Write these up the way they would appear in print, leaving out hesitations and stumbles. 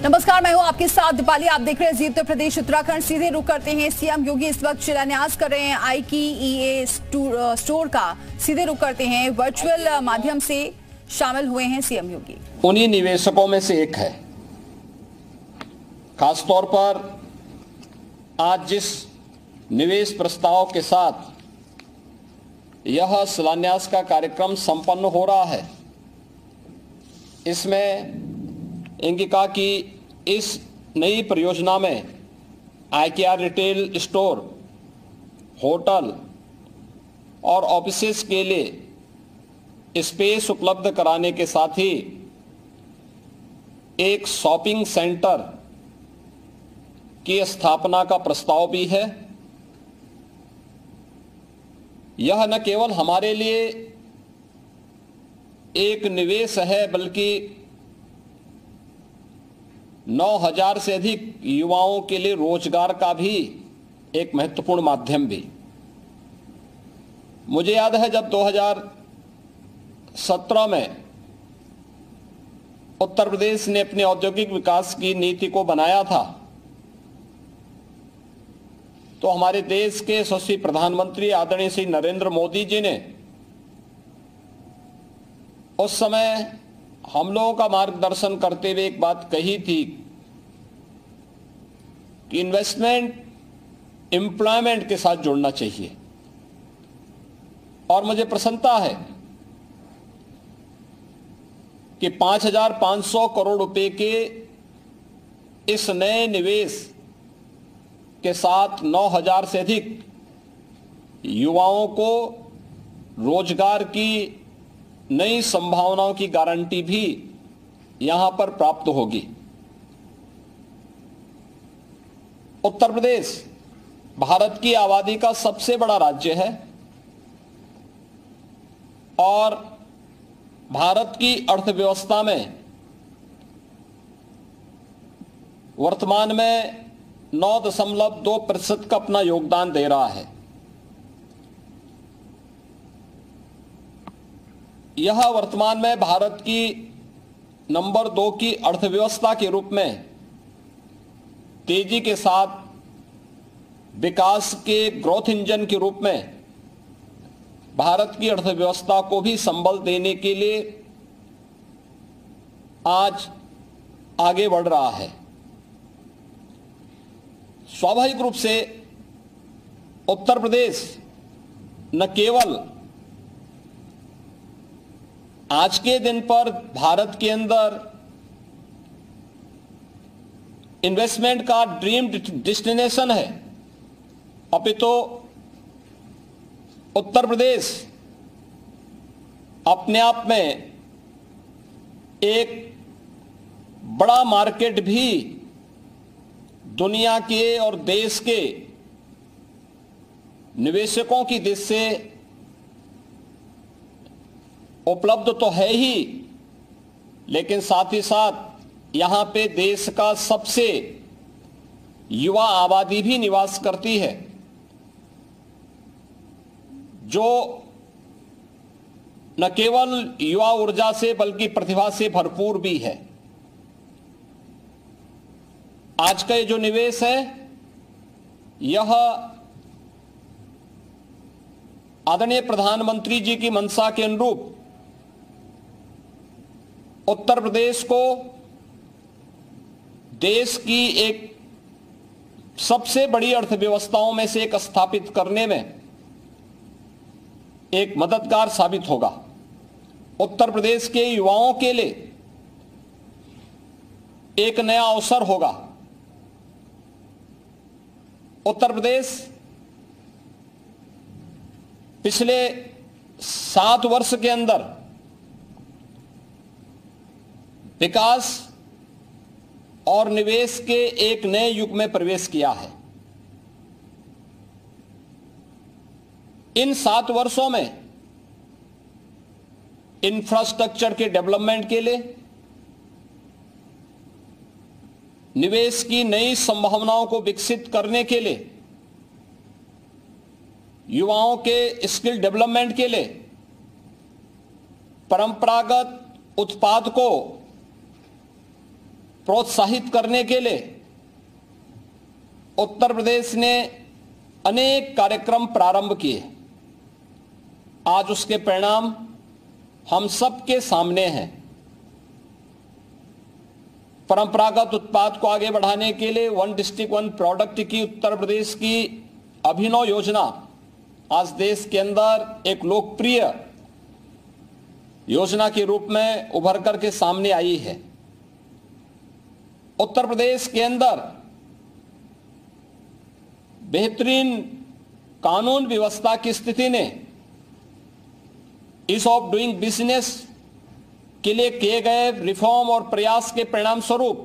नमस्कार, मैं हूं आपके साथ दीपाली। आप देख रहे हैं जी उत्तर प्रदेश उत्तराखंड। सीधे रुक करते हैं। सीएम योगी इस वक्त शिलान्यास कर रहे हैं IKEA स्टोर का। सीधे रुक करते हैं। वर्चुअल माध्यम से शामिल हुए हैं सीएम योगी। उन्हीं निवेशकों में से एक है। खासतौर पर आज जिस निवेश प्रस्ताव के साथ यह शिलान्यास का कार्यक्रम संपन्न हो रहा है, इसमें इनकी कहा कि इस नई परियोजना में IKEA रिटेल स्टोर, होटल और ऑफिसेस के लिए स्पेस उपलब्ध कराने के साथ ही एक शॉपिंग सेंटर की स्थापना का प्रस्ताव भी है। यह न केवल हमारे लिए एक निवेश है, बल्कि 9,000 से अधिक युवाओं के लिए रोजगार का भी एक महत्वपूर्ण माध्यम भी। मुझे याद है जब 2017 में उत्तर प्रदेश ने अपने औद्योगिक विकास की नीति को बनाया था, तो हमारे देश के यशस्वी प्रधानमंत्री आदरणीय श्री नरेंद्र मोदी जी ने उस समय हम लोगों का मार्गदर्शन करते हुए एक बात कही थी कि इन्वेस्टमेंट एम्प्लॉयमेंट के साथ जुड़ना चाहिए। और मुझे प्रसन्नता है कि 5,500 करोड़ रुपए के इस नए निवेश के साथ 9,000 से अधिक युवाओं को रोजगार की नई संभावनाओं की गारंटी भी यहां पर प्राप्त होगी। उत्तर प्रदेश भारत की आबादी का सबसे बड़ा राज्य है और भारत की अर्थव्यवस्था में वर्तमान में 9.2% का अपना योगदान दे रहा है। यह वर्तमान में भारत की नंबर 2 की अर्थव्यवस्था के रूप में तेजी के साथ विकास के ग्रोथ इंजन के रूप में भारत की अर्थव्यवस्था को भी संबल देने के लिए आज आगे बढ़ रहा है। स्वाभाविक रूप से उत्तर प्रदेश न केवल आज के दिन पर भारत के अंदर इन्वेस्टमेंट का ड्रीम डेस्टिनेशन है, अपितु उत्तर प्रदेश अपने आप में एक बड़ा मार्केट भी दुनिया के और देश के निवेशकों की दृष्टि से उपलब्ध तो है ही, लेकिन साथ ही साथ यहां पे देश का सबसे युवा आबादी भी निवास करती है, जो न केवल युवा ऊर्जा से बल्कि प्रतिभा से भरपूर भी है। आज का ये जो निवेश है, यह आदरणीय प्रधानमंत्री जी की मंशा के अनुरूप उत्तर प्रदेश को देश की एक सबसे बड़ी अर्थव्यवस्थाओं में से एक स्थापित करने में एक मददगार साबित होगा। उत्तर प्रदेश के युवाओं के लिए एक नया अवसर होगा। उत्तर प्रदेश पिछले 7 वर्ष के अंदर विकास और निवेश के एक नए युग में प्रवेश किया है। इन 7 वर्षों में इंफ्रास्ट्रक्चर के डेवलपमेंट के लिए, निवेश की नई संभावनाओं को विकसित करने के लिए, युवाओं के स्किल डेवलपमेंट के लिए, परंपरागत उत्पाद को प्रोत्साहित करने के लिए उत्तर प्रदेश ने अनेक कार्यक्रम प्रारंभ किए। आज उसके परिणाम हम सबके सामने हैं। परंपरागत उत्पाद को आगे बढ़ाने के लिए वन डिस्ट्रिक्ट वन प्रोडक्ट की उत्तर प्रदेश की अभिनव योजना आज देश के अंदर एक लोकप्रिय योजना के रूप में उभर कर के सामने आई है। उत्तर प्रदेश के अंदर बेहतरीन कानून व्यवस्था की स्थिति ने ईज ऑफ डूइंग बिजनेस के लिए किए गए रिफॉर्म और प्रयास के परिणाम स्वरूप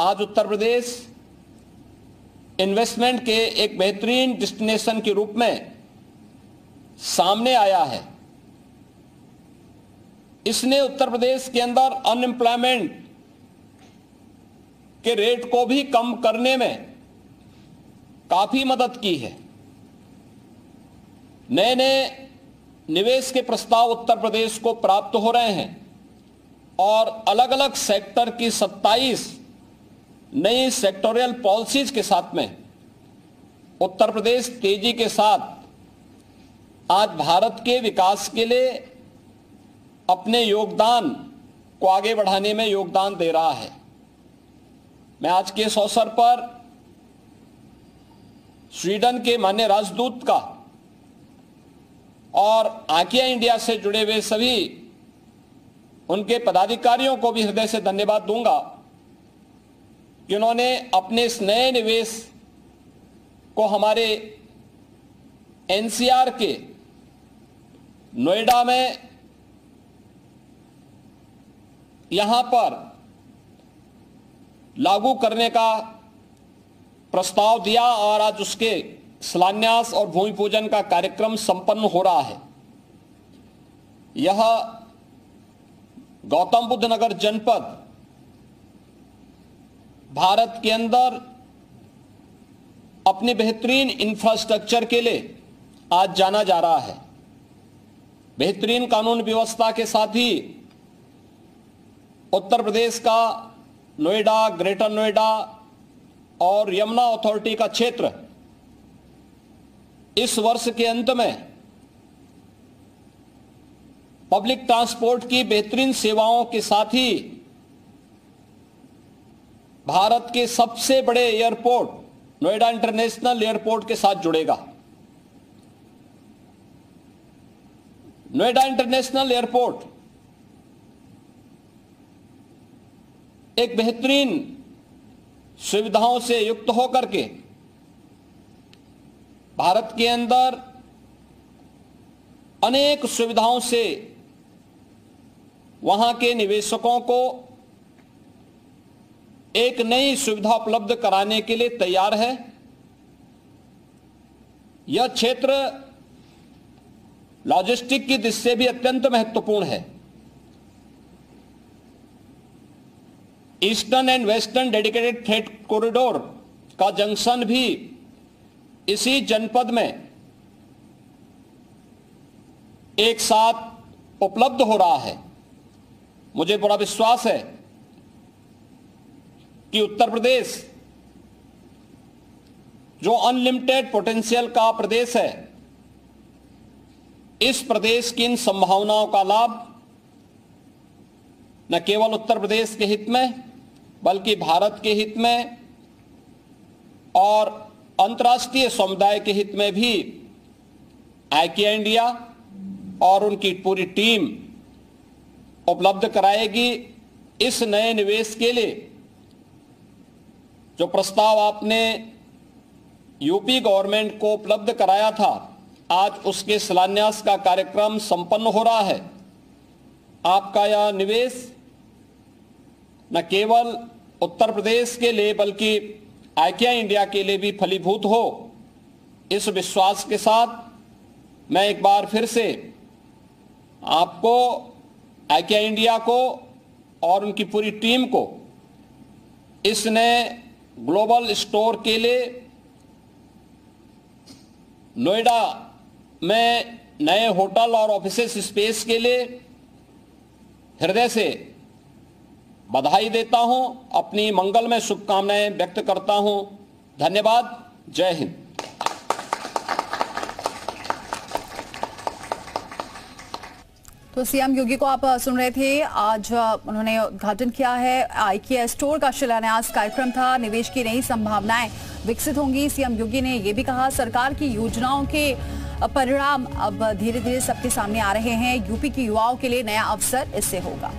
आज उत्तर प्रदेश इन्वेस्टमेंट के एक बेहतरीन डेस्टिनेशन के रूप में सामने आया है। इसने उत्तर प्रदेश के अंदर अनएम्प्लॉयमेंट के रेट को भी कम करने में काफी मदद की है। नए नए निवेश के प्रस्ताव उत्तर प्रदेश को प्राप्त हो रहे हैं और अलग अलग सेक्टर की 27 नई सेक्टोरियल पॉलिसीज के साथ में उत्तर प्रदेश तेजी के साथ आज भारत के विकास के लिए अपने योगदान को आगे बढ़ाने में योगदान दे रहा है। मैं आज के इस अवसर पर स्वीडन के माननीय राजदूत का और आकिया इंडिया से जुड़े हुए सभी उनके पदाधिकारियों को भी हृदय से धन्यवाद दूंगा कि उन्होंने अपने इस नए निवेश को हमारे एनसीआर के नोएडा में यहां पर लागू करने का प्रस्ताव दिया और आज उसके शिलान्यास और भूमि पूजन का कार्यक्रम संपन्न हो रहा है। यह गौतम बुद्ध नगर जनपद भारत के अंदर अपने बेहतरीन इंफ्रास्ट्रक्चर के लिए आज जाना जा रहा है। बेहतरीन कानून व्यवस्था के साथ ही उत्तर प्रदेश का नोएडा, ग्रेटर नोएडा और यमुना अथॉरिटी का क्षेत्र इस वर्ष के अंत में पब्लिक ट्रांसपोर्ट की बेहतरीन सेवाओं के साथ ही भारत के सबसे बड़े एयरपोर्ट नोएडा इंटरनेशनल एयरपोर्ट के साथ जुड़ेगा। नोएडा इंटरनेशनल एयरपोर्ट एक बेहतरीन सुविधाओं से युक्त होकर के भारत के अंदर अनेक सुविधाओं से वहां के निवेशकों को एक नई सुविधा उपलब्ध कराने के लिए तैयार है। यह क्षेत्र लॉजिस्टिक की दृष्टि से भी अत्यंत महत्वपूर्ण है। Eastern and western dedicated freight corridor का जंक्शन भी इसी जनपद में एक साथ उपलब्ध हो रहा है। मुझे बड़ा विश्वास है कि उत्तर प्रदेश जो अनलिमिटेड पोटेंशियल का प्रदेश है, इस प्रदेश की इन संभावनाओं का लाभ न केवल उत्तर प्रदेश के हित में बल्कि भारत के हित में और अंतर्राष्ट्रीय समुदाय के हित में भी आइकिया इंडिया और उनकी पूरी टीम उपलब्ध कराएगी। इस नए निवेश के लिए जो प्रस्ताव आपने यूपी गवर्नमेंट को उपलब्ध कराया था, आज उसके शिलान्यास का कार्यक्रम संपन्न हो रहा है। आपका यह निवेश न केवल उत्तर प्रदेश के लिए बल्कि आइकिया इंडिया के लिए भी फलीभूत हो, इस विश्वास के साथ मैं एक बार फिर से आपको, आइकिया इंडिया को और उनकी पूरी टीम को इस नए ग्लोबल स्टोर के लिए नोएडा में नए होटल और ऑफिसेस स्पेस के लिए हृदय से बधाई देता हूं, अपनी मंगलमय शुभकामनाएं व्यक्त करता हूं। धन्यवाद। जय हिंद। तो सीएम योगी को आप सुन रहे थे। आज उन्होंने उद्घाटन किया है IKEA स्टोर का शिलान्यास कार्यक्रम था। निवेश की नई संभावनाएं विकसित होंगी। सीएम योगी ने यह भी कहा सरकार की योजनाओं के परिणाम अब धीरे धीरे सबके सामने आ रहे हैं। यूपी के युवाओं के लिए नया अवसर इससे होगा।